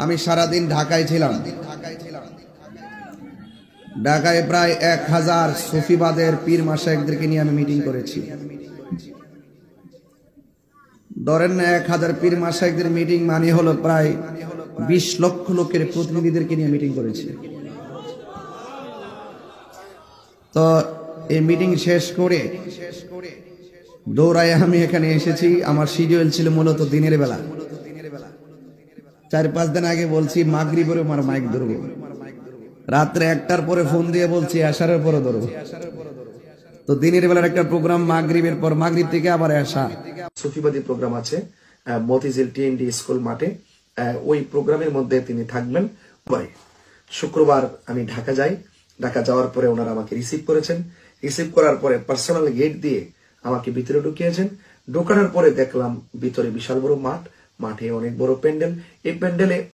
আমি সারাদিন ঢাকায় ছিলাম। ঢাকায় প্রায় 1000 সুফিবাদের পীর মাশায়েখদেরকে নিয়ে আমি মিটিং করেছি। ধরেন না 1000 পীর মাশায়েখদের মিটিং মানে হলো প্রায় 20 লক্ষ লোকের প্রতিনিধিদেরকে নিয়ে মিটিং করেছি। তো এই মিটিং শেষ করে দৌড়ায় আমি এখানে এসেছি। আমার শিডিউল ছিল মূলত দিনের বেলা। 4-5 দিন আগে বলছি মাগরিবের আমার মাইক ধরবো, রাত্রে 1টার পরে ফোন দিয়ে বলছি এশারের পরে ধরবো। তো দিনের বেলার একটা প্রোগ্রাম, মাগরিবের পর, মাগরিব থেকে আবার এশা সুফিবাদী প্রোগ্রাম আছে মতিঝিল টিএনডি স্কুল মাঠে। ওই প্রোগ্রামের মধ্যে তিনি থাকবেন। শুক্রবার আমি ঢাকা যাই। ঢাকা যাওয়ার পরে ওনারা আমাকে রিসিভ করেছেন। রিসিভ করার পরে পার্সোনাল গেট দিয়ে আমাকে ভিতরে ঢুকিয়েছেন। ঢোকানোর পরে দেখলাম ভিতরে বিশাল বড় মাঠ, মাঠে অনেক বড় প্যান্ডেল। এই প্যান্ডেলে